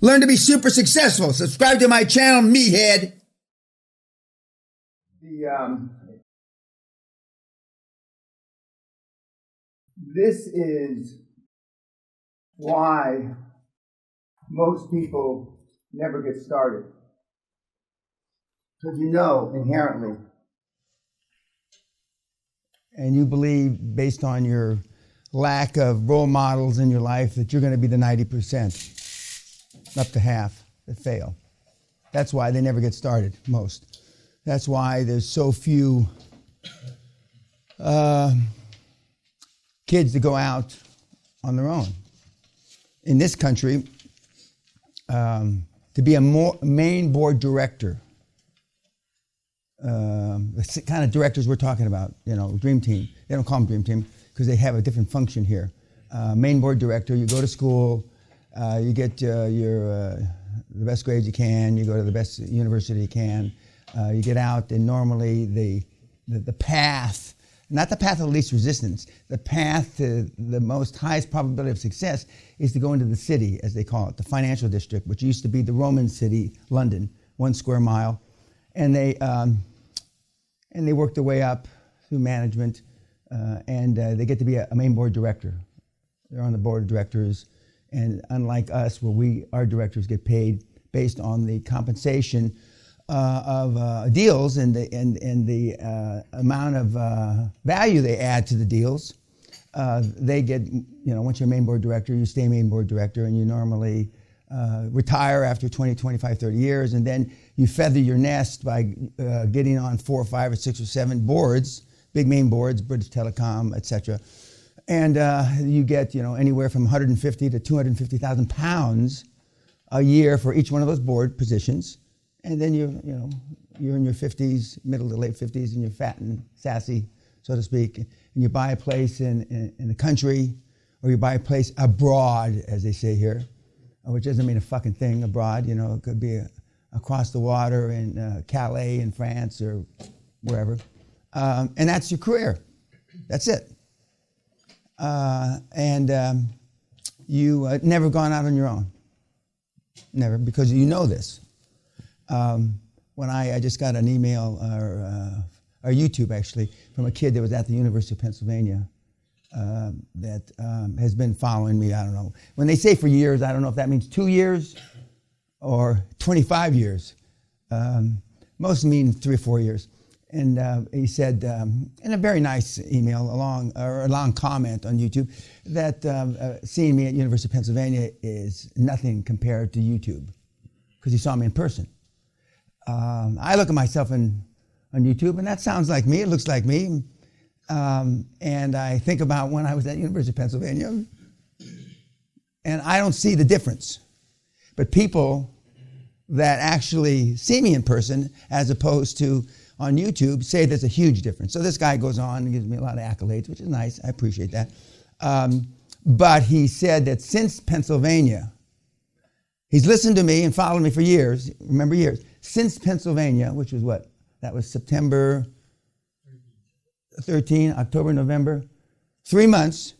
Learn to be super successful. Subscribe to my channel, Meathead. This is why most people never get started. Because you know inherently, and you believe based on your lack of role models in your life that you're going to be the 90%, up to half that fail. That's why they never get started, most. That's why there's so few kids that go out on their own. In this country, to be a main board director, the kind of directors we're talking about, Dream Team. They don't call them Dream Team because they have a different function here. Main board director, you go to school, you get the best grades you can, you go to the best university you can, you get out, and normally the path, not the path of least resistance, the path to the most highest probability of success is to go into the city, as they call it, the financial district, which used to be the Roman city, London, 1 square mile. And they work their way up through management, and they get to be a main board director. They're on the board of directors, and unlike us, where our directors get paid based on the compensation of deals and the amount of value they add to the deals, they get, once you're a main board director, you stay main board director, and you normally retire after 20, 25, 30 years, and then you feather your nest by getting on 4 or 5 or 6 or 7 boards, big main boards, British Telecom, etc. And you get, anywhere from 150 to 250,000 pounds a year for each one of those board positions. And then you're in your 50s, middle to late 50s, and you're fat and sassy, so to speak, and you buy a place in the country, or you buy a place abroad, as they say here, which doesn't mean a fucking thing abroad. It could be across the water in Calais in France or wherever. And that's your career. That's it. You never gone out on your own. Never, because you know this. When I just got an email, or YouTube actually, from a kid that was at the University of Pennsylvania that has been following me, I don't know. When they say for years, I don't know if that means 2 years or 25 years. Most mean 3 or 4 years. And he said, in a very nice email, a long comment on YouTube, that seeing me at University of Pennsylvania is nothing compared to YouTube, because he saw me in person. I look at myself on YouTube, and that sounds like me. It looks like me. And I think about when I was at University of Pennsylvania, and I don't see the difference. But people that actually see me in person, as opposed to on YouTube, say there's a huge difference. So this guy goes on and gives me a lot of accolades, which is nice. I appreciate that. But he said that since Pennsylvania, he's listened to me and followed me for years, remember years, since Pennsylvania, which was what? That was September 13, October, November, 3 months,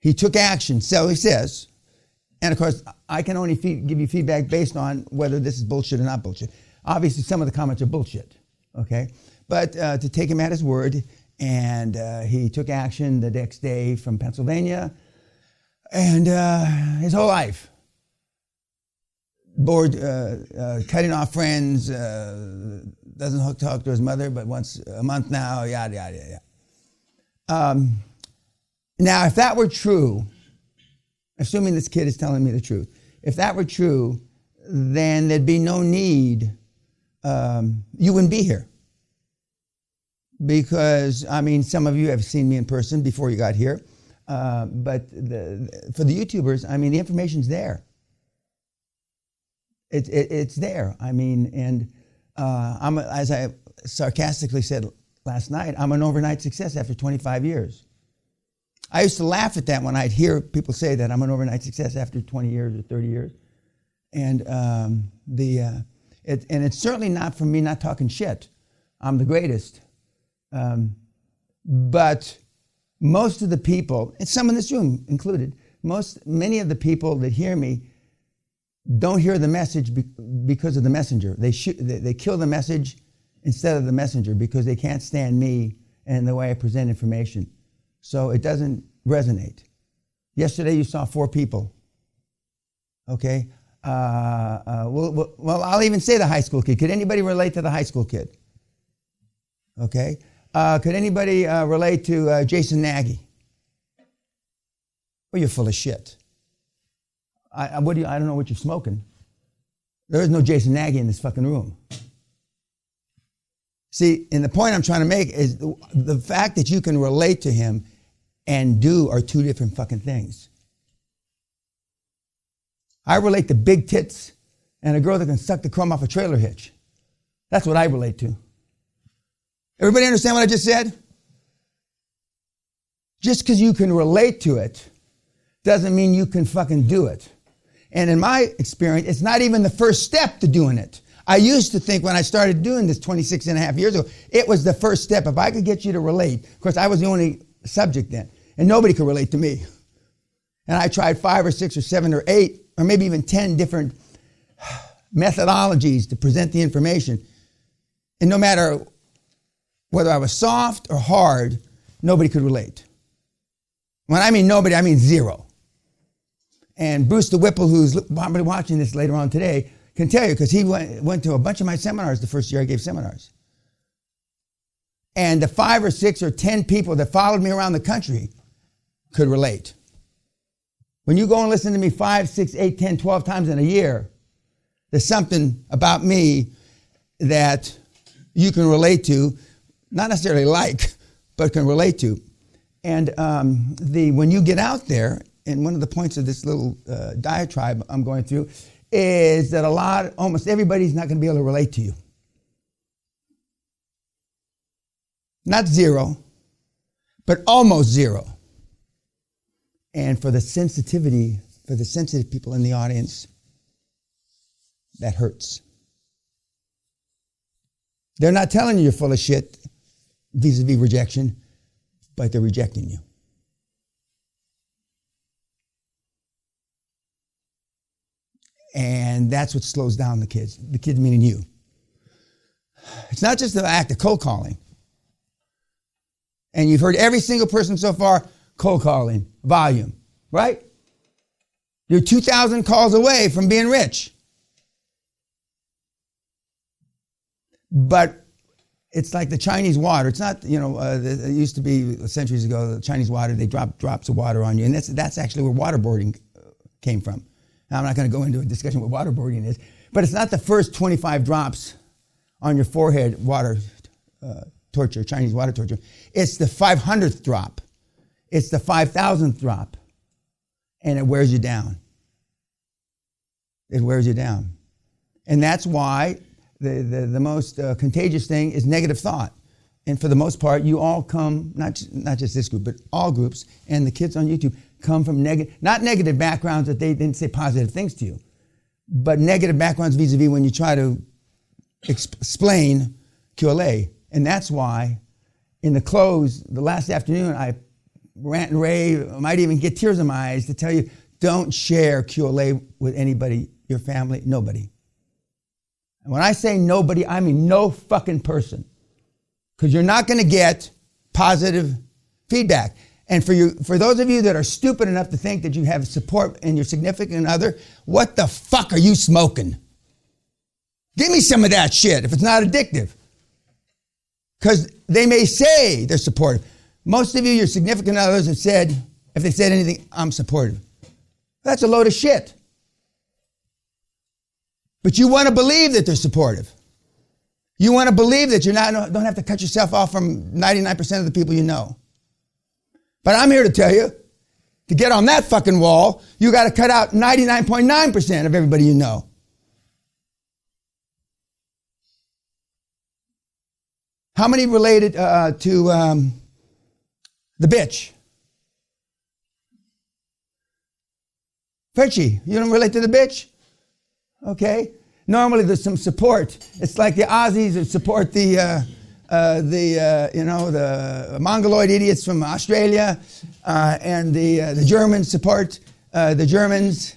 he took action, so he says. And of course, I can only give you feedback based on whether this is bullshit or not bullshit. Obviously, some of the comments are bullshit, okay? But to take him at his word, and he took action the next day from Pennsylvania, and his whole life, bored, cutting off friends, doesn't talk to his mother but once a month now, yada, yada, yada. Now, if that were true, assuming this kid is telling me the truth, if that were true, then there'd be no need, you wouldn't be here. Because, some of you have seen me in person before you got here, but for the YouTubers, the information's there. It's there. And I'm, as I sarcastically said last night, I'm an overnight success after 25 years. I used to laugh at that when I'd hear people say that I'm an overnight success after 20 years or 30 years. And it's certainly not from me not talking shit. I'm the greatest. But most of the people, and some in this room included, many of the people that hear me don't hear the message because of the messenger. They kill the message instead of the messenger because they can't stand me and the way I present information. So it doesn't resonate. Yesterday you saw 4 people. Okay? Well, I'll even say the high school kid. Could anybody relate to the high school kid? Okay? Could anybody relate to Jason Nagy? Well, you're full of shit. I don't know what you're smoking. There is no Jason Nagy in this fucking room. See, and the point I'm trying to make is the fact that you can relate to him and do are 2 different fucking things. I relate to big tits and a girl that can suck the crumb off a trailer hitch. That's what I relate to. Everybody understand what I just said? Just because you can relate to it doesn't mean you can fucking do it. And in my experience, it's not even the first step to doing it. I used to think when I started doing this 26 and a half years ago, it was the first step. If I could get you to relate, of course, I was the only subject then, and nobody could relate to me. And I tried 5 or 6 or 7 or 8 or maybe even 10 different methodologies to present the information. And no matter whether I was soft or hard, nobody could relate. When I mean nobody, I mean 0. And Bruce the Whipple, who's probably watching this later on today, can tell you because he went to a bunch of my seminars the first year I gave seminars. And the 5 or 6 or 10 people that followed me around the country could relate. When you go and listen to me 5, 6, 8, 10, 12 times in a year, there's something about me that you can relate to, not necessarily like, but can relate to. And when you get out there, and one of the points of this little diatribe I'm going through is that almost everybody's not going to be able to relate to you. Not 0, but almost 0. And for the sensitive people in the audience, that hurts. They're not telling you you're full of shit vis-a-vis rejection, but they're rejecting you. And that's what slows down the kids. The kids meaning you. It's not just the act of cold calling. And you've heard every single person so far, cold calling, volume, right? You're 2,000 calls away from being rich. But it's like the Chinese water. It's not, it used to be centuries ago, the Chinese water, they drop drops of water on you. And that's actually where waterboarding came from. Now, I'm not going to go into a discussion what waterboarding is, but it's not the first 25 drops on your forehead water torture, Chinese water torture. It's the 500th drop. It's the 5,000th drop. And it wears you down. It wears you down. And that's why the most contagious thing is negative thought. And for the most part, you all come, not just this group, but all groups, and the kids on YouTube come from not negative backgrounds that they didn't say positive things to you, but negative backgrounds vis-a-vis when you try to explain QLA. And that's why in the close, the last afternoon, I rant and rave, I might even get tears in my eyes to tell you, don't share QLA with anybody, your family, nobody. And when I say nobody, I mean no fucking person. Because you're not going to get positive feedback. And for those of you that are stupid enough to think that you have support in your significant other, what the fuck are you smoking? Give me some of that shit if it's not addictive. Because they may say they're supportive. Most of you, your significant others have said, if they said anything, I'm supportive. That's a load of shit. But you want to believe that they're supportive. You want to believe that don't have to cut yourself off from 99% of the people you know. But I'm here to tell you, to get on that fucking wall, you got to cut out 99.9% of everybody you know. How many related to the bitch? Frenchie, you don't relate to the bitch? Okay. Normally there's some support. It's like the Aussies that support the Mongoloid idiots from Australia, and the Germans support the Germans.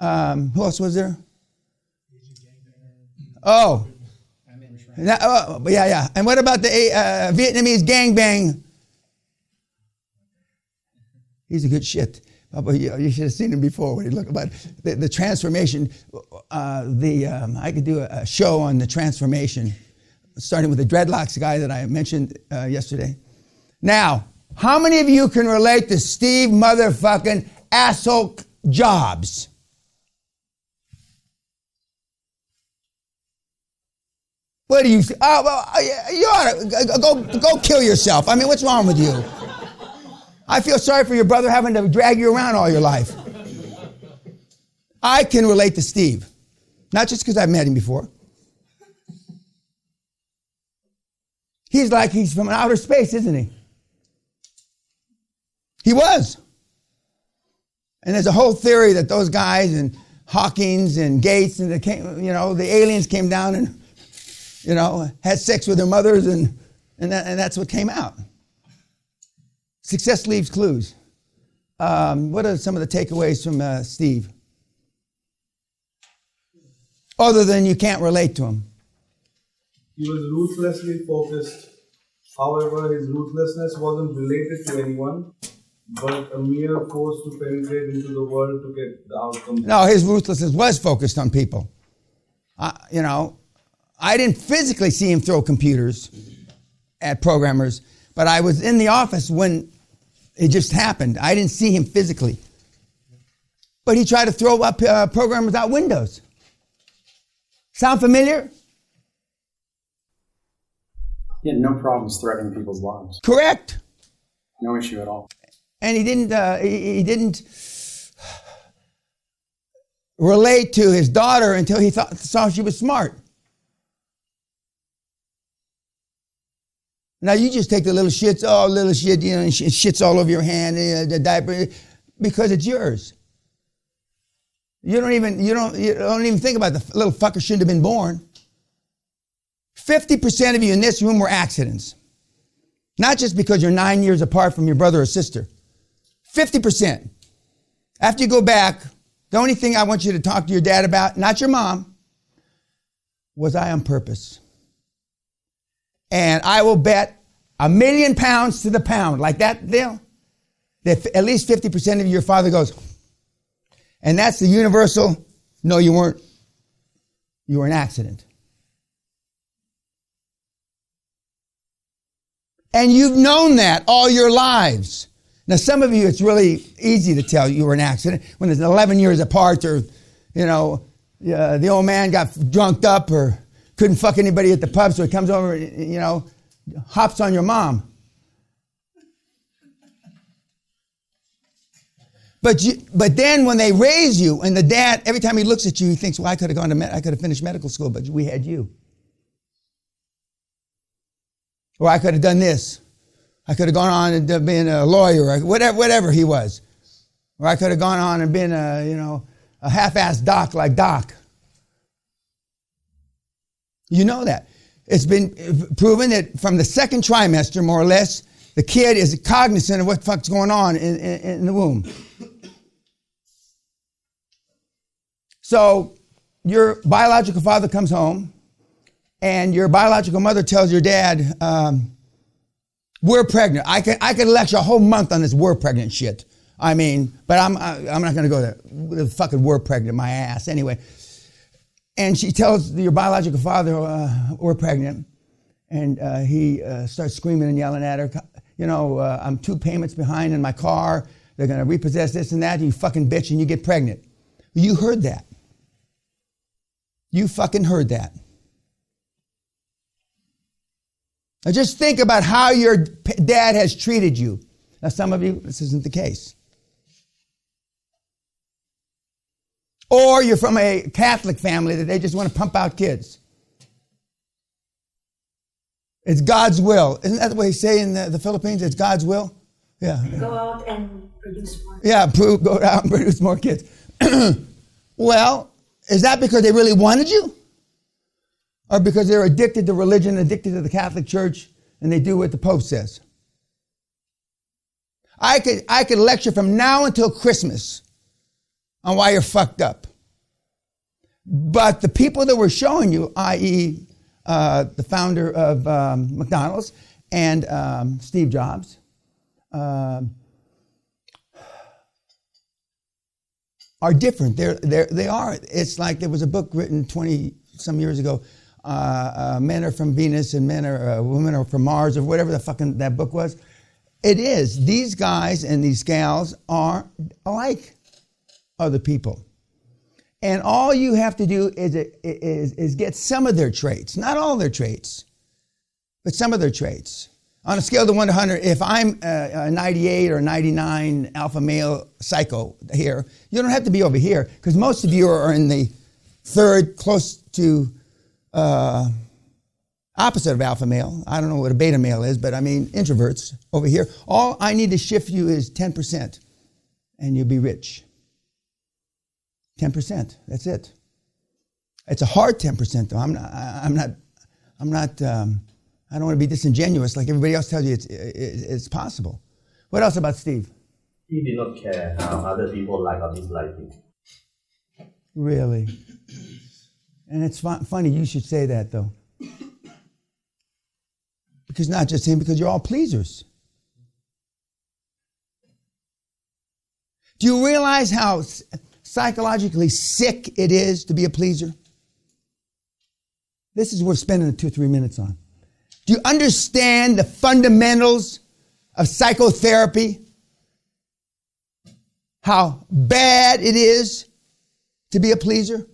Who else was there? Oh. Yeah. And what about the Vietnamese gangbang? He's a good shit. You should have seen him before when he looked about the transformation. I could do a show on the transformation, starting with the dreadlocks guy that I mentioned yesterday. Now, how many of you can relate to Steve motherfucking asshole Jobs? What do you say? Oh, well, you ought to go kill yourself. I mean, what's wrong with you? I feel sorry for your brother having to drag you around all your life. I can relate to Steve. Not just because I've met him before. He's like he's from outer space, isn't he? He was. And there's a whole theory that those guys and Hawkins and Gates and the aliens came down and, had sex with their mothers and that's what came out. Success leaves clues. What are some of the takeaways from Steve? Other than you can't relate to him. He was ruthlessly focused. However, his ruthlessness wasn't related to anyone, but a mere force to penetrate into the world to get the outcome. No, his ruthlessness was focused on people. I didn't physically see him throw computers at programmers, but I was in the office when it just happened. I didn't see him physically. But he tried to throw up programmers out windows. Sound familiar? He had no problems threatening people's lives. Correct. No issue at all. And he didn't relate to his daughter until he saw she was smart. Now you just take the little shits, and shits all over your hand, the diaper, because it's yours. You don't even think about the little fucker shouldn't have been born. 50% of you in this room were accidents. Not just because you're 9 years apart from your brother or sister. 50%. After you go back, the only thing I want you to talk to your dad about, not your mom, was I on purpose. And I will bet £1 million to the pound, like that deal, that at least 50% of your father goes, and that's the universal, no, you weren't. You were an accident. And you've known that all your lives. Now, some of you, it's really easy to tell you were an accident when it's 11 years apart or, the old man got drunked up or couldn't fuck anybody at the pub, so he comes over, hops on your mom. But then when they raise you, and the dad, every time he looks at you, he thinks, well, I could have finished medical school, but we had you. Or I could have done this. I could have gone on and been a lawyer, or whatever he was. Or I could have gone on and been a half-assed doc like Doc. You know that. It's been proven that from the second trimester, more or less, the kid is cognizant of what the fuck's going on in the womb. So your biological father comes home, and your biological mother tells your dad, we're pregnant. I could lecture a whole month on this we're pregnant shit. I mean, but I'm not going to go there. The fucking we're pregnant, my ass. Anyway. And she tells your biological father, we're pregnant. And he starts screaming and yelling at her, I'm 2 payments behind in my car. They're going to repossess this and that. You fucking bitch, and you get pregnant. You heard that. You fucking heard that. Now just think about how your dad has treated you. Now some of you, this isn't the case. Or you're from a Catholic family that they just want to pump out kids. It's God's will. Isn't that what they say in the Philippines? It's God's will? Yeah. Go out and produce more. Yeah, go out and produce more kids. Well, is that because they really wanted you? Or because they're addicted to religion, addicted to the Catholic Church, and they do what the Pope says? I could lecture from now until Christmas on why you're fucked up. But the people that we're showing you, i.e., the founder of McDonald's and Steve Jobs, are different. They are. It's like there was a book written 20 some years ago. Men are from Venus and women are from Mars, or whatever the fucking that book was. It is. These guys and these gals are like other people. And all you have to do is get some of their traits, not all their traits, but some of their traits. On a scale of 1 to 100, if I'm a 98 or 99 alpha male psycho here, you don't have to be over here, because most of you are in the third, close to opposite of alpha male. I don't know what a beta male is, but I mean introverts over here. All I need to shift you is 10%, and you'll be rich. 10%. That's it. It's a hard 10%, though. I don't want to be disingenuous like everybody else tells you it's possible. What else about Steve? He did not care how other people like or dislike him. Really? And it's funny you should say that, though. Because not just him, because you're all pleasers. Do you realize how psychologically sick it is to be a pleaser? This is what we're spending 2 or 3 minutes on. Do you understand the fundamentals of psychotherapy? How bad it is to be a pleaser?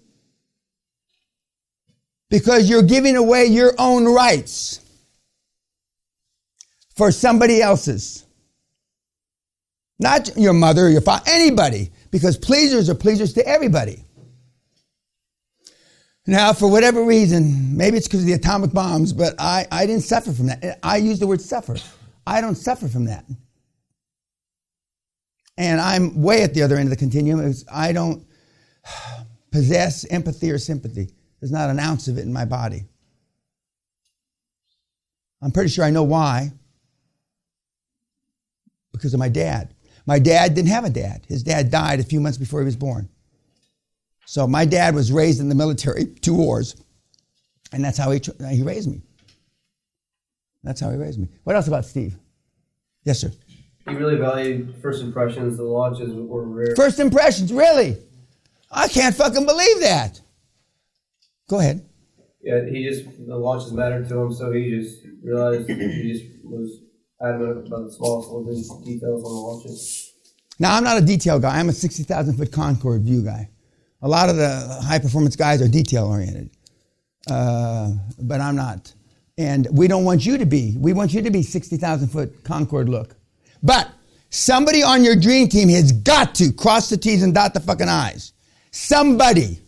Because you're giving away your own rights for somebody else's. Not your mother or your father, anybody. Because pleasers are pleasers to everybody. Now, for whatever reason, maybe it's because of the atomic bombs, but I didn't suffer from that. I use the word suffer. I don't suffer from that. And I'm way at the other end of the continuum. I don't possess empathy or sympathy. There's not an ounce of it in my body. I'm pretty sure I know why. Because of my dad. My dad didn't have a dad. His dad died a few months before he was born. So my dad was raised in the military, 2 wars, and that's how he raised me. That's how he raised me. What else about Steve? Yes, sir. He really valued first impressions. The launches were rare. First impressions, really? I can't fucking believe that. Go ahead. Yeah, the launches mattered to him, so he just realized he just was adamant about the smallest little details on the launches. Now, I'm not a detail guy. I'm a 60,000-foot Concorde view guy. A lot of the high-performance guys are detail-oriented, but I'm not. And we don't want you to be. We want you to be 60,000-foot Concorde look. But somebody on your dream team has got to cross the T's and dot the fucking I's. Somebody,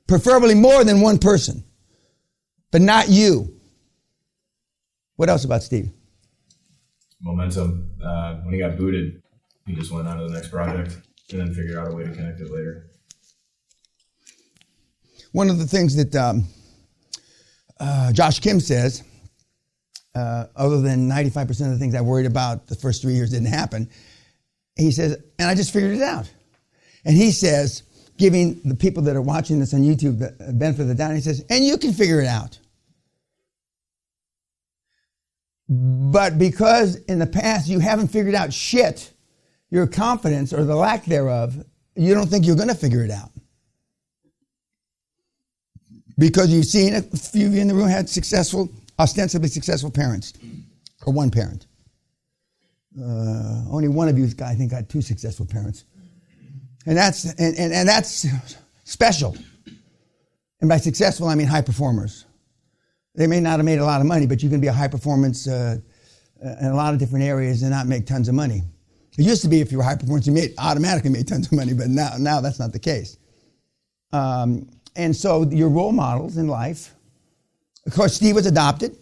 preferably more than one person, but not you. What else about Steve? Momentum. When he got booted, he just went on to the next project and then figured out a way to connect it later. One of the things that Josh Kim says, other than 95% of the things I worried about the first 3 years didn't happen, he says, and I just figured it out. And he says, giving the people that are watching this on YouTube the benefit of the doubt, he says, and you can figure it out. But because in the past you haven't figured out shit, your confidence or the lack thereof, you don't think you're going to figure it out. Because you've seen a few of you in the room had ostensibly successful parents, or one parent. Only one of you, I think, got 2 successful parents, and that's special. And by successful, I mean high performers. They may not have made a lot of money, but you can be a high performance in a lot of different areas and not make tons of money. It used to be if you were high performance, you automatically made tons of money, but now that's not the case. And so your role models in life, of course, Steve was adopted.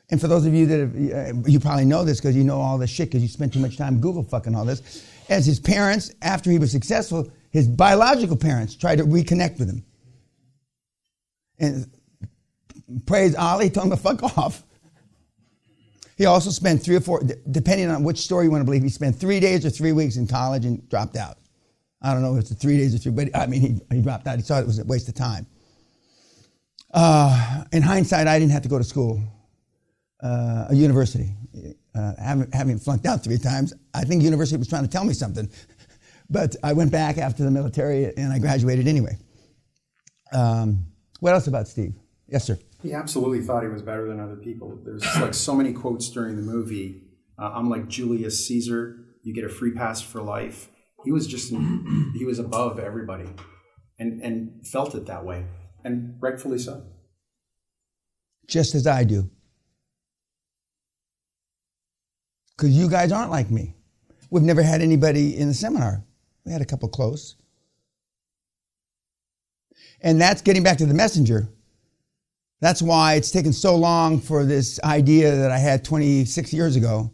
And for those of you that you probably know this because you know all this shit because you spent too much time Google fucking all this. As his parents, after he was successful, his biological parents tried to reconnect with him. And praise Allah, he told him to fuck off. He also spent 3 or 4, depending on which story you want to believe, he spent 3 days or 3 weeks in college and dropped out. I don't know if it's 3 days or 3, but I mean, he dropped out. He thought it was a waste of time. In hindsight, I didn't have to go to school, a university. Having flunked out 3 times, I think university was trying to tell me something. But I went back after the military and I graduated anyway. What else about Steve? Yes, sir. He absolutely thought he was better than other people. There's like so many quotes during the movie. I'm like Julius Caesar. You get a free pass for life. He was he was above everybody and felt it that way. And rightfully so. Just as I do. Because you guys aren't like me. We've never had anybody in the seminar. We had a couple close. And that's getting back to the messenger. That's why it's taken so long for this idea that I had 26 years ago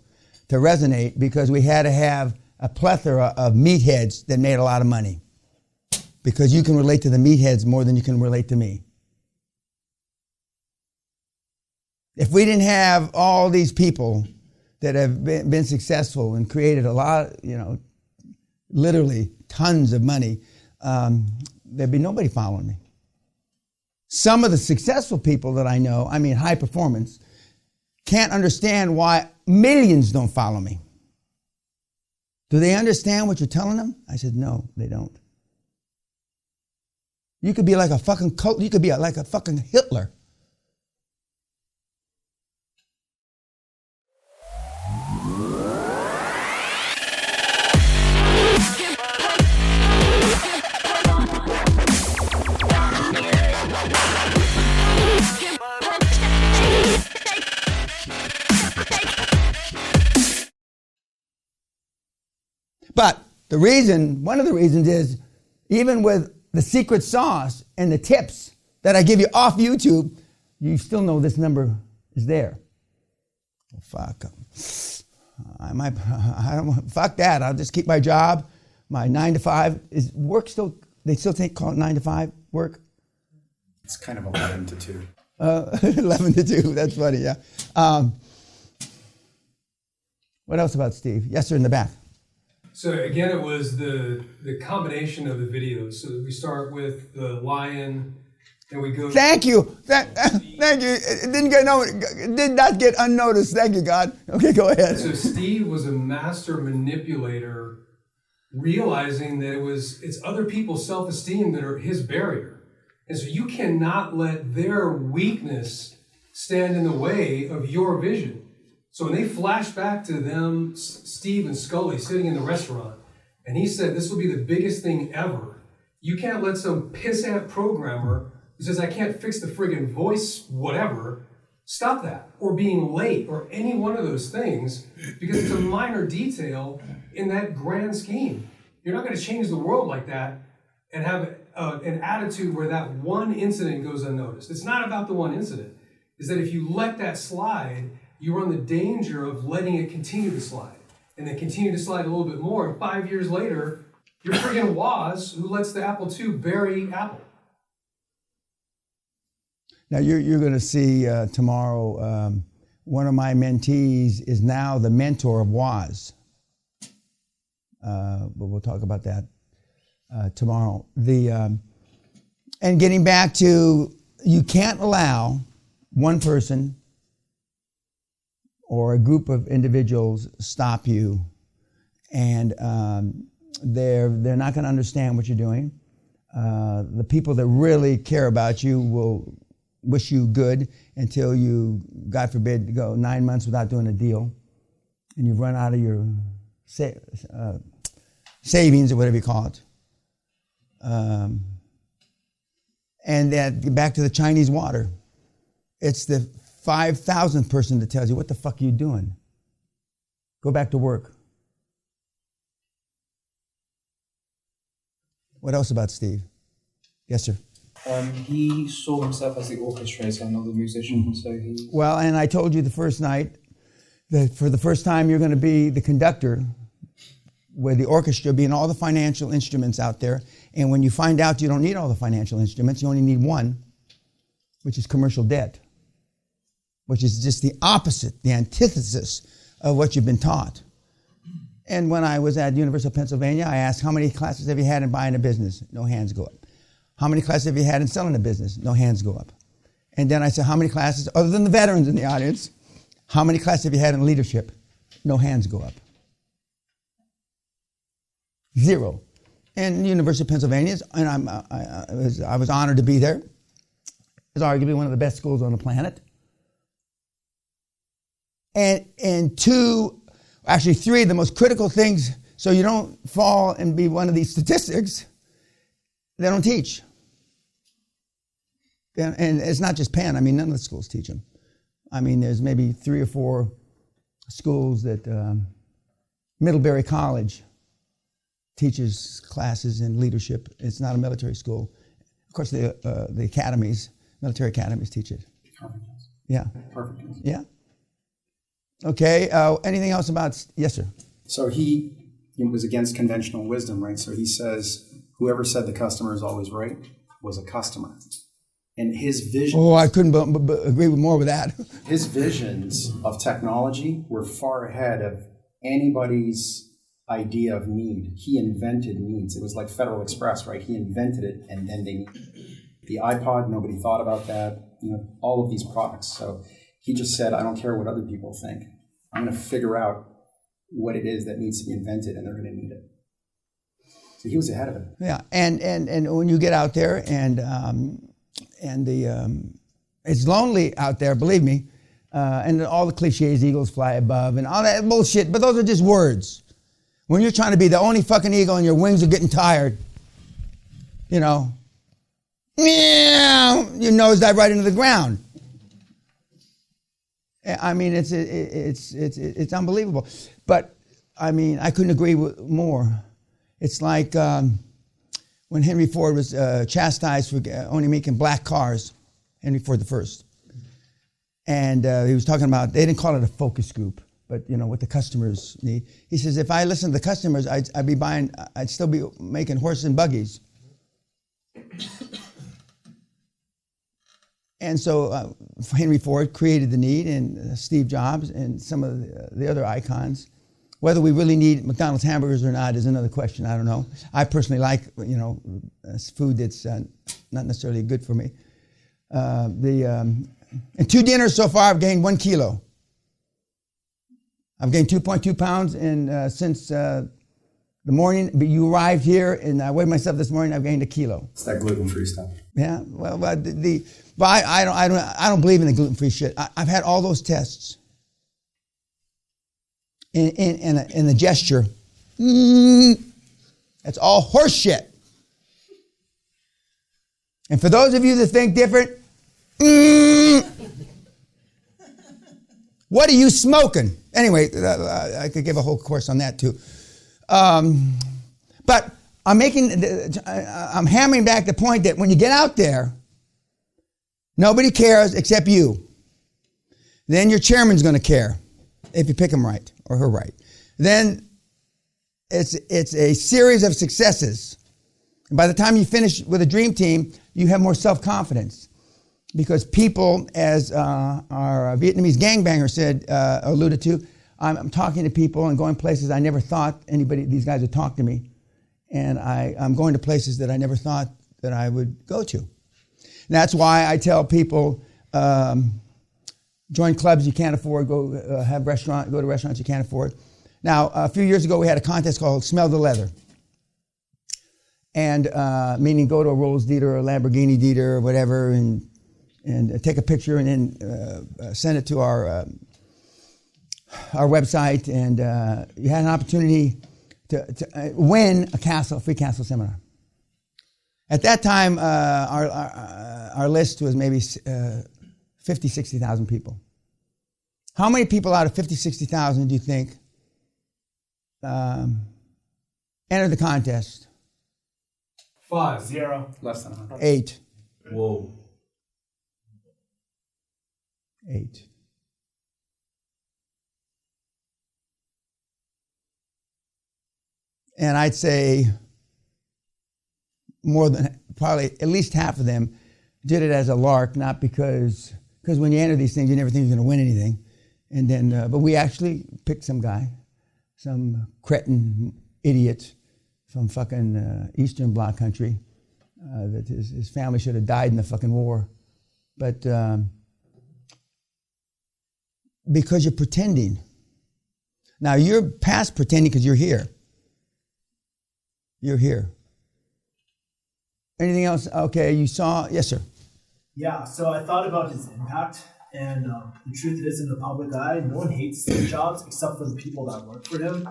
to resonate, because we had to have a plethora of meatheads that made a lot of money. Because you can relate to the meatheads more than you can relate to me. If we didn't have all these people that have been successful and created a lot, literally tons of money, there'd be nobody following me. Some of the successful people that I know, high performance, can't understand why millions don't follow me. Do they understand what you're telling them? I said, no, they don't. You could be like a fucking cult. You could be like a fucking Hitler. But one of the reasons is, even with the secret sauce and the tips that I give you off YouTube, you still know this number is there. Oh, fuck. Fuck that. I'll just keep my job. My 9 to 5 is work still. They still call it 9 to 5 work. It's kind of 11 to 2. 11 to 2. That's funny. Yeah. What else about Steve? Yes, sir, in the back. So again, it was the combination of the videos. So we start with the lion, and we go. Thank you. Thank you. It did not get unnoticed. Thank you, God. Okay, go ahead. So Steve was a master manipulator, realizing that it's other people's self-esteem that are his barrier, and so you cannot let their weakness stand in the way of your vision. So when they flash back to them, Steve and Scully sitting in the restaurant, and he said, this will be the biggest thing ever. You can't let some pissant programmer who says, I can't fix the friggin' voice, whatever, stop that. Or being late, or any one of those things, because it's a minor detail in that grand scheme. You're not gonna change the world like that and have an attitude where that one incident goes unnoticed. It's not about the one incident. It's that if you let that slide, you run the danger of letting it continue to slide, and then continue to slide a little bit more. And 5 years later, you're friggin' Woz who lets the Apple II bury Apple. Now you're going to see tomorrow. One of my mentees is now the mentor of Woz. But we'll talk about that tomorrow. And getting back to, you can't allow one person or a group of individuals stop you, and they're not going to understand what you're doing. The people that really care about you will wish you good until you, God forbid, go 9 months without doing a deal, and you've run out of your savings or whatever you call it. And that, back to the Chinese water, it's the 5,000th person that tells you, what the fuck are you doing? Go back to work. What else about Steve? Yes, sir. He saw himself as the orchestrator, not the musician. So he. Well, and I told you the first night that for the first time you're going to be the conductor, with the orchestra being all the financial instruments out there. And when you find out you don't need all the financial instruments, you only need one, which is commercial debt, which is just the opposite, the antithesis of what you've been taught. And when I was at University of Pennsylvania, I asked, how many classes have you had in buying a business? No hands go up. How many classes have you had in selling a business? No hands go up. And then I said, how many classes, other than the veterans in the audience, how many classes have you had in leadership? No hands go up. 0. And the University of Pennsylvania, and I was honored to be there. It's arguably one of the best schools on the planet. And 2, actually 3, the most critical things, so you don't fall and be one of these statistics, they don't teach. And it's not just Penn. I mean, none of the schools teach them. I mean, there's maybe 3 or 4 schools that Middlebury College teaches classes in leadership. It's not a military school. Of course, the academies, military academies teach it. Yeah. Perfect. Yeah. Okay. Anything else about? Yes, sir. So he was against conventional wisdom, right? So he says, whoever said the customer is always right was a customer. And his vision. Oh, I couldn't agree more with that. His visions of technology were far ahead of anybody's idea of need. He invented needs. It was like Federal Express, right? He invented it, and then the iPod, nobody thought about that. You know, all of these products. So he just said, I don't care what other people think. I'm going to figure out what it is that needs to be invented, and they're going to need it. So he was ahead of it. Yeah, and when you get out there and it's lonely out there, believe me, and all the cliches, eagles fly above, and all that bullshit, but those are just words. When you're trying to be the only fucking eagle and your wings are getting tired, you know, your nose dive right into the ground. I mean, it's unbelievable. But, I mean, I couldn't agree more. It's like when Henry Ford was chastised for only making black cars, Henry Ford the First. And he was talking about, they didn't call it a focus group, but you know, what the customers need. He says, if I listened to the customers, I'd still be making horses and buggies. And so Henry Ford created the need, and Steve Jobs and some of the other icons. Whether we really need McDonald's hamburgers or not is another question. I don't know. I personally like, you know, food that's not necessarily good for me. In 2 dinners so far, I've gained 1 kilo. I've gained 2.2 pounds since the morning. But you arrived here, and I weighed myself this morning. I've gained 1 kilo. It's that gluten-free stuff. Yeah. Well, I don't believe in the gluten-free shit. I've had all those tests. In the gesture, that's all horse shit. And for those of you that think different, what are you smoking? Anyway, I could give a whole course on that too. But I'm hammering back the point that when you get out there, nobody cares except you. Then your chairman's going to care if you pick him right or her right. Then it's a series of successes. And by the time you finish with a dream team, you have more self-confidence. Because people, as our Vietnamese gangbanger said, alluded to, I'm talking to people and going places I never thought these guys would talk to me. And I'm going to places that I never thought that I would go to. And that's why I tell people, join clubs you can't afford, go to restaurants you can't afford. Now, a few years ago, we had a contest called Smell the Leather. And meaning go to a Rolls dealer or a Lamborghini dealer or whatever and take a picture and then send it to our website. And you had an opportunity to win a free castle seminar. At that time, our list was maybe 50, 60,000 people. How many people out of 50, 60,000 do you think entered the contest? 5. 0. Less than 100. 8. Whoa. 8. And I'd say more than, probably at least half of them did it as a lark, not because when you enter these things, you never think you're going to win anything. And then, but we actually picked some guy some cretin idiot from fucking Eastern Bloc country that his family should have died in the fucking war. But because you're pretending. Now, you're past pretending because you're here. You're here. Anything else? Okay, you saw, yes, sir. Yeah, so I thought about his impact, and the truth is, in the public eye, no one hates Steve Jobs except for the people that work for him.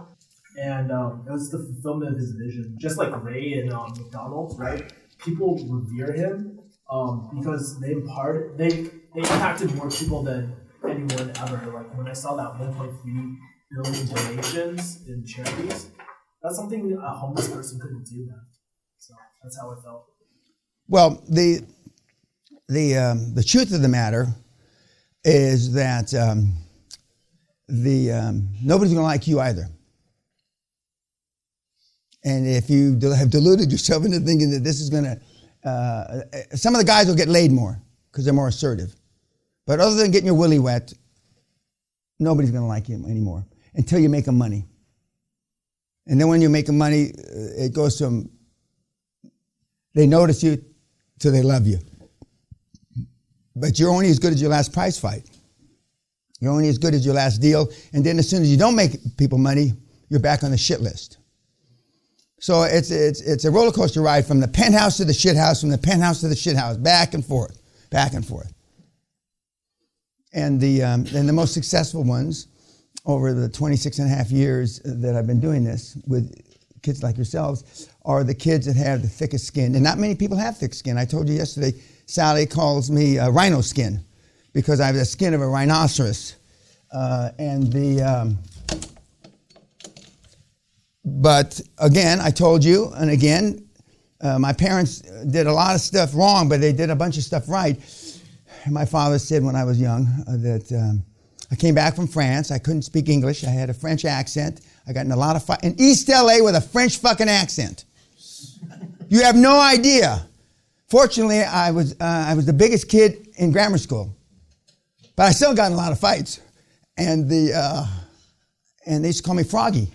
And it was the fulfillment of his vision. Just like Ray and McDonald's, right? People revere him because they impacted more people than anyone ever. Like when I saw that 1.3 billion donations in charities, that's something a homeless person couldn't do, man. So that's how I felt. Well, the truth of the matter is that nobody's going to like you either. And if you have deluded yourself into thinking that this is going to, some of the guys will get laid more because they're more assertive. But other than getting your willy wet, nobody's going to like you anymore until you make them money. And then when you make them money, it goes from they notice you till they love you. But you're only as good as your last prize fight. You're only as good as your last deal. And then as soon as you don't make people money, you're back on the shit list. So it's a roller coaster ride from the penthouse to the shit house, from the penthouse to the shit house, back and forth, back and forth. And the most successful ones over the 26 and a half years that I've been doing this with kids like yourselves are the kids that have the thickest skin. And not many people have thick skin. I told you yesterday, Sally calls me rhino skin because I have the skin of a rhinoceros. But again, I told you, and again, my parents did a lot of stuff wrong, but they did a bunch of stuff right. My father said when I was young that I came back from France. I couldn't speak English. I had a French accent. I got in a lot of fight in East LA with a French fucking accent. You have no idea. Fortunately, I was the biggest kid in grammar school, but I still got in a lot of fights, and they used to call me Froggy.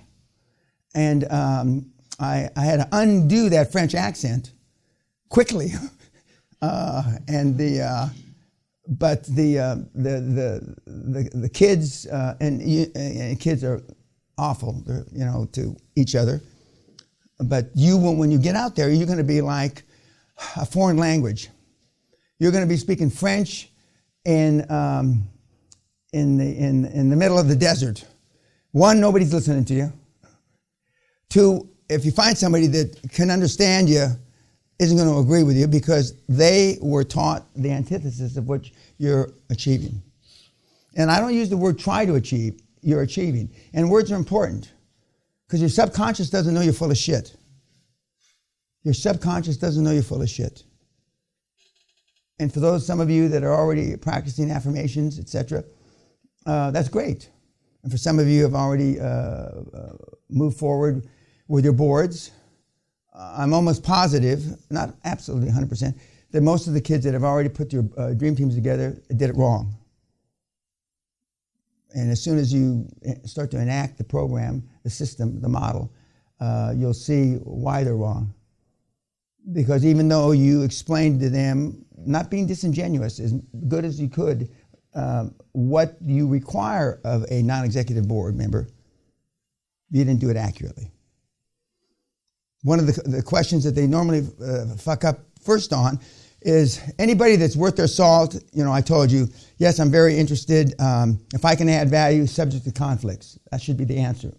And I had to undo that French accent quickly, but the kids and kids are awful, to each other. But when you get out there, you're going to be like a foreign language. You're going to be speaking French in the middle of the desert. One, nobody's listening to you. Two, if you find somebody that can understand you, isn't going to agree with you because they were taught the antithesis of what you're achieving. And I don't use the word try to achieve, you're achieving. And words are important because your subconscious doesn't know you're full of shit. Your subconscious doesn't know you're full of shit. And for some of you that are already practicing affirmations, etc., that's great. And for some of you who have already moved forward with your boards, I'm almost positive, not absolutely 100%, that most of the kids that have already put your dream teams together did it wrong. And as soon as you start to enact the program, the system, the model, you'll see why they're wrong. Because even though you explained to them, not being disingenuous, as good as you could, what you require of a non-executive board member, you didn't do it accurately. One of the questions that they normally fuck up first on is anybody that's worth their salt. I told you, yes, I'm very interested. If I can add value, subject to conflicts. That should be the answer.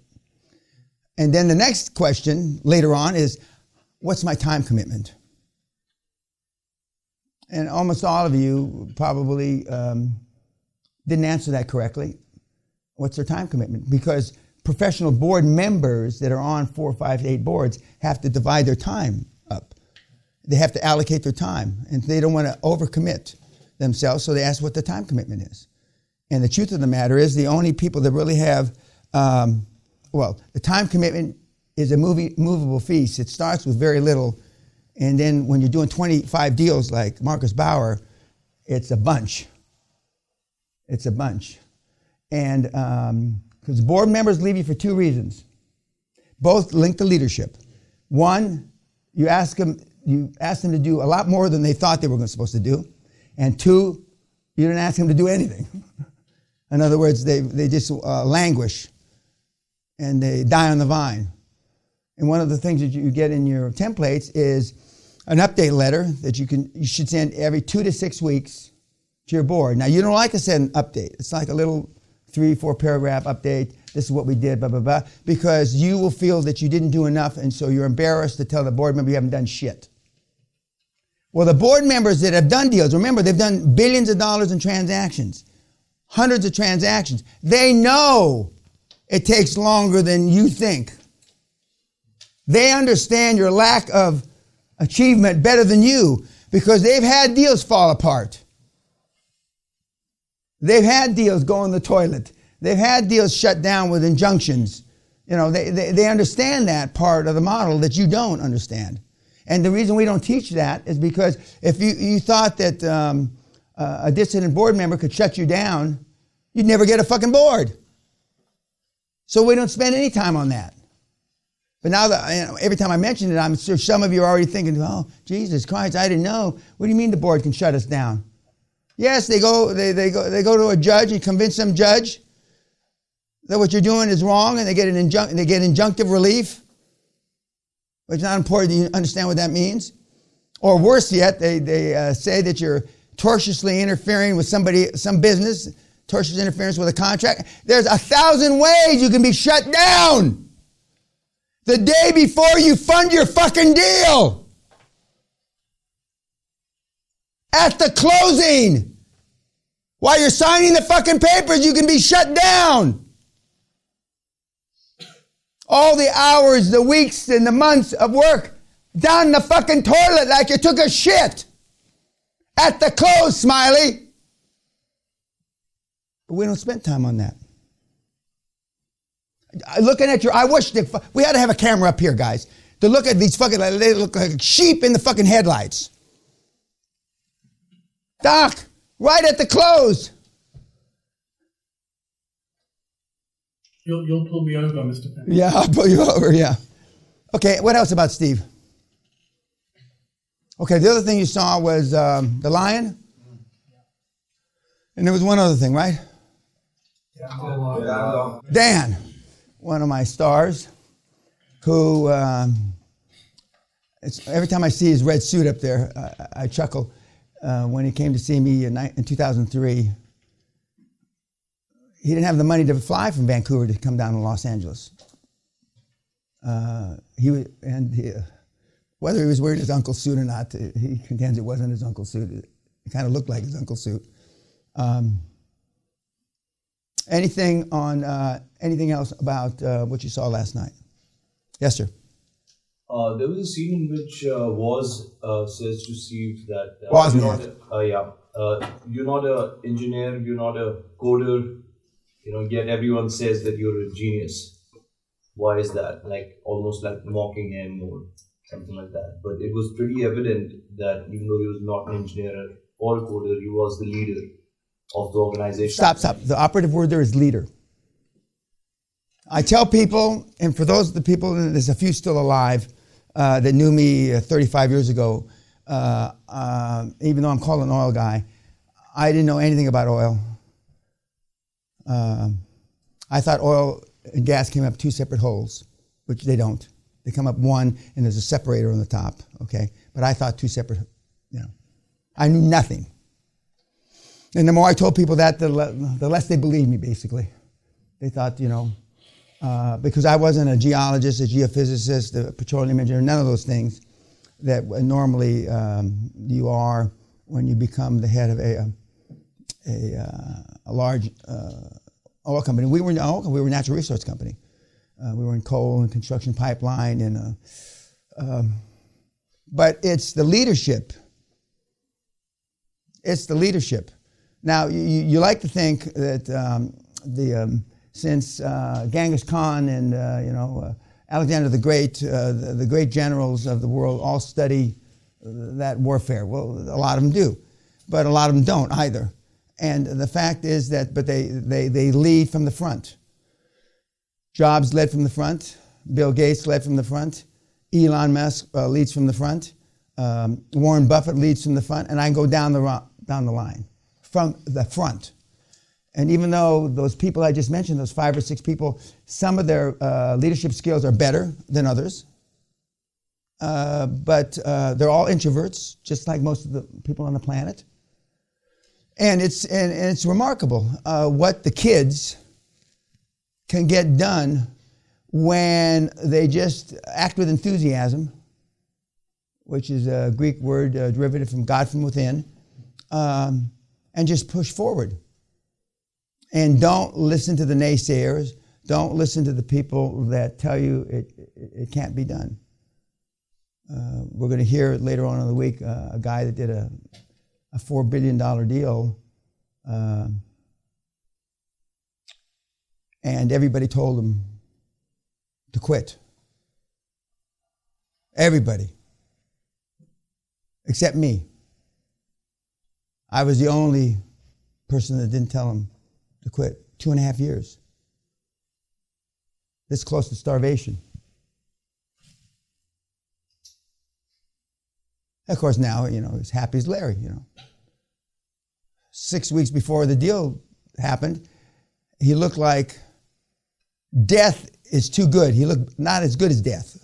And then the next question later on is, what's my time commitment? And almost all of you probably didn't answer that correctly. What's their time commitment? Because professional board members that are on 4, 5, 8 boards have to divide their time up. They have to allocate their time, and they don't want to overcommit themselves, so they ask what the time commitment is. And the truth of the matter is the only people that really have, the time commitment is a movable feast. It starts with very little, and then when you're doing 25 deals like Marcus Bauer, it's a bunch. It's a bunch. And because board members leave you for 2 reasons. both linked to leadership. One, you ask them to do a lot more than they thought they were supposed to do. And two, you didn't ask them to do anything. In other words, they just languish and they die on the vine. And one of the things that you get in your templates is an update letter that you should send every 2 to 6 weeks to your board. Now, you don't like to send an update. It's like a little 3-4 paragraph update. This is what we did, blah, blah, blah. Because you will feel that you didn't do enough, and so you're embarrassed to tell the board member you haven't done shit. Well, the board members that have done deals, remember, they've done billions of dollars in transactions, hundreds of transactions. They know it takes longer than you think. They understand your lack of achievement better than you because they've had deals fall apart. They've had deals go in the toilet. They've had deals shut down with injunctions. You know, they understand that part of the model that you don't understand. And the reason we don't teach that is because if you thought that a dissident board member could shut you down, you'd never get a fucking board. So we don't spend any time on that. But now that every time I mention it, I'm sure some of you are already thinking, "Oh, Jesus Christ, I didn't know. What do you mean the board can shut us down?" Yes, they go to a judge and convince some judge that what you're doing is wrong, and they get injunctive relief. But it's not important you understand what that means. Or worse yet, they say that you're tortiously interfering with some business, tortious interference with a contract. There's 1,000 ways you can be shut down. The day before you fund your fucking deal. At the closing. While you're signing the fucking papers, you can be shut down. All the hours, the weeks, and the months of work down the fucking toilet like you took a shit. At the close, Smiley. But we don't spend time on that. Looking at I wish we had to have a camera up here, guys, to look at these fucking, they look like sheep in the fucking headlights. Doc, right at the close. You'll pull me over, Mr. Peña. Yeah, I'll pull you over, yeah. Okay, what else about Steve? Okay, the other thing you saw was the lion. And there was one other thing, right? Yeah. Dan, one of my stars, who every time I see his red suit up there, I chuckle. When he came to see me in 2003, he didn't have the money to fly from Vancouver to come down to Los Angeles. Whether he was wearing his uncle's suit or not, he contends it wasn't his uncle's suit. It kind of looked like his uncle's suit. Anything else about what you saw last night? Yes, sir. There was a scene in which Woz says to Steve that you're not an engineer, you're not a coder, yet everyone says that you're a genius. Why is that? Like almost like mocking him or something like that. But it was pretty evident that even though he was not an engineer or a coder, he was the leader of the organization. Stop. The operative word there is leader. I tell people, and for the people, there's a few still alive that knew me 35 years ago, even though I'm called an oil guy, I didn't know anything about oil. I thought oil and gas came up two separate holes, which they don't. They come up one, and there's a separator on the top, okay? But I thought two separate, I knew nothing. And the more I told people that, the less they believed me, basically. They thought, because I wasn't a geologist, a geophysicist, a petroleum engineer, none of those things that normally you are when you become the head of a large oil company. We were in oil, we were a natural resource company. We were in coal and construction pipeline, and but it's the leadership. It's the leadership. Now you like to think that since Genghis Khan and Alexander the Great, the great generals of the world all study that warfare. Well, a lot of them do, but a lot of them don't either. And the fact is that, but they lead from the front. Jobs led from the front. Bill Gates led from the front. Elon Musk leads from the front. Warren Buffett leads from the front. And I go down the line, from the front. And even though those people I just mentioned, those 5 or 6 people, some of their leadership skills are better than others. But they're all introverts, just like most of the people on the planet. And it's remarkable what the kids can get done when they just act with enthusiasm, which is a Greek word derivative from God from within, and just push forward. And don't listen to the naysayers. Don't listen to the people that tell you it can't be done. We're going to hear later on in the week a guy that did a $4 billion deal, and everybody told him to quit. Everybody. Except me. I was the only person that didn't tell him to quit. 2.5 years. This close to starvation. Of course, now, he's happy as Larry, 6 weeks before the deal happened, he looked like death is too good. He looked not as good as death.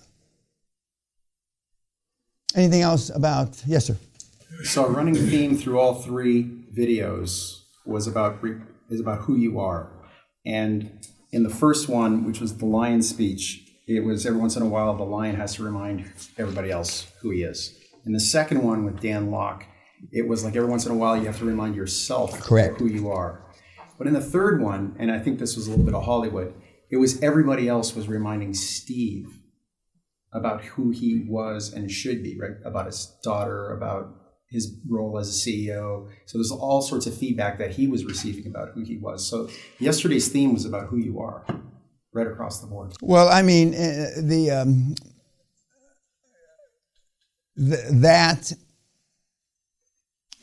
Anything else about, yes, sir? So a running theme through all 3 videos is about who you are. And in the first one, which was the lion speech, it was every once in a while the lion has to remind everybody else who he is. In the second one with Dan Locke, it was like every once in a while you have to remind yourself Correct. who you are. But in the third one, and I think this was a little bit of Hollywood, it was everybody else was reminding Steve about who he was and should be, right? About his daughter, about his role as a CEO. So there's all sorts of feedback that he was receiving about who he was. So yesterday's theme was about who you are, right across the board. Well, I mean, that,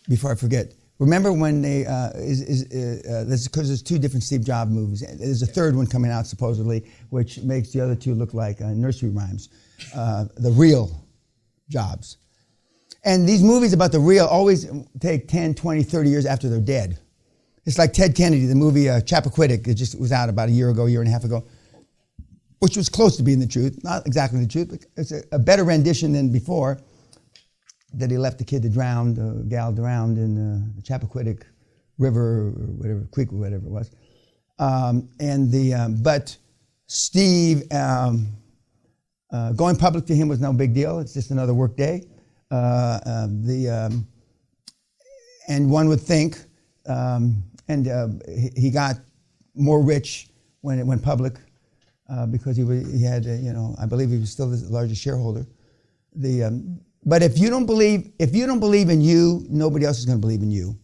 before I forget, remember when they, this because there's 2 different Steve Jobs movies. There's a third one coming out supposedly, which makes the other 2 look like nursery rhymes. The real Jobs. And these movies about the real always take 10, 20, 30 years after they're dead. It's like Ted Kennedy, the movie Chappaquiddick, it just was out about a year and a half ago, which was close to being the truth. Not exactly the truth, but it's a better rendition than before, that he left the kid to drown, the gal drowned in the Chappaquiddick River or whatever, creek or whatever it was. But Steve, going public to him was no big deal. It's just another work day. And one would think, he got more rich when it went public because he had, I believe he was still the largest shareholder. But if you don't believe in you, nobody else is going to believe in you.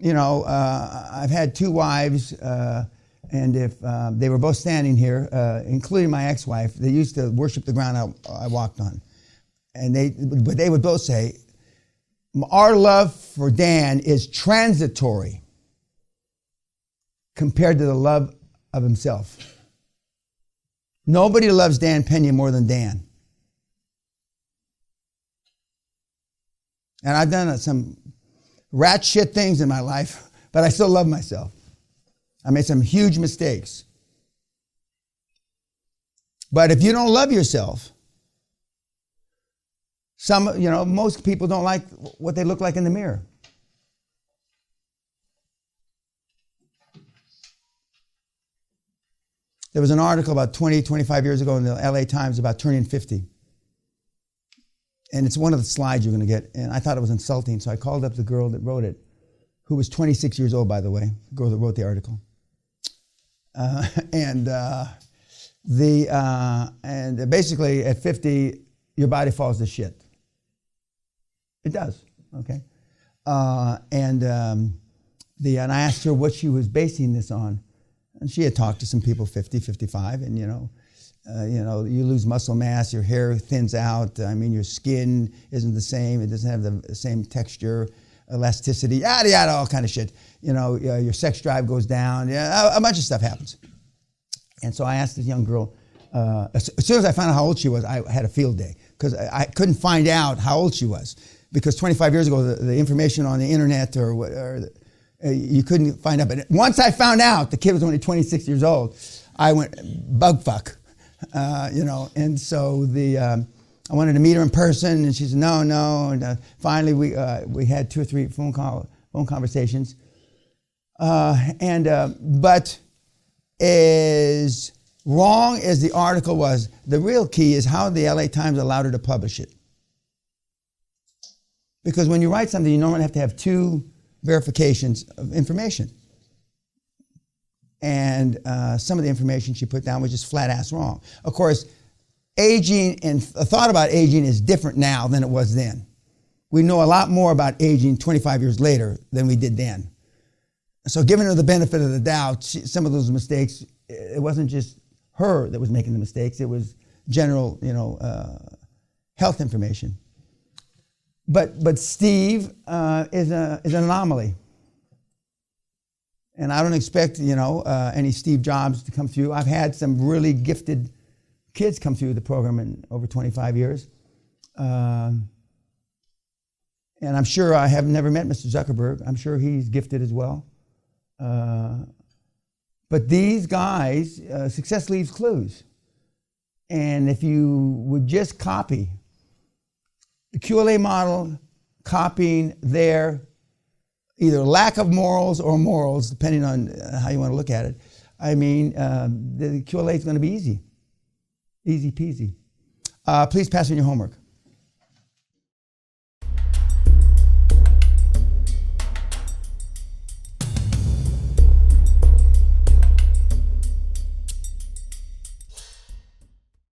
I've had 2 wives, and if they were both standing here, including my ex-wife, they used to worship the ground I walked on. But they would both say, our love for Dan is transitory compared to the love of himself. Nobody loves Dan Peña more than Dan. And I've done some rat shit things in my life, but I still love myself. I made some huge mistakes. But if you don't love yourself, most people don't like what they look like in the mirror. There was an article about 20, 25 years ago in the LA Times about turning 50. And it's one of the slides you're going to get. And I thought it was insulting, so I called up the girl that wrote it, who was 26 years old, by the way, the girl that wrote the article. And basically at 50, your body falls to shit. It does, okay? And I asked her what she was basing this on. And she had talked to some people 50, 55, and you lose muscle mass, your hair thins out, your skin isn't the same, it doesn't have the same texture, elasticity, yada, yada, all kind of shit. Your sex drive goes down, a bunch of stuff happens. And so I asked this young girl, as soon as I found out how old she was, I had a field day because I couldn't find out how old she was. Because 25 years ago, the information on the internet you couldn't find out. But once I found out the kid was only 26 years old, I went bug fuck, And so I wanted to meet her in person, and she said no. And finally, we had 2 or 3 phone conversations. But as wrong as the article was, the real key is how the LA Times allowed her to publish it. Because when you write something, you normally have to have 2 verifications of information. And some of the information she put down was just flat ass wrong. Of course, aging and the thought about aging is different now than it was then. We know a lot more about aging 25 years later than we did then. So giving her the benefit of the doubt, some of those mistakes, it wasn't just her that was making the mistakes, it was general, health information. But Steve is an anomaly. And I don't expect, any Steve Jobs to come through. I've had some really gifted kids come through the program in over 25 years. And I'm sure I have never met Mr. Zuckerberg. I'm sure he's gifted as well. But these guys, success leaves clues. And if you would just copy the QLA model, copying their either lack of morals or morals, depending on how you want to look at it, the QLA is going to be easy. Easy peasy. Please pass on your homework.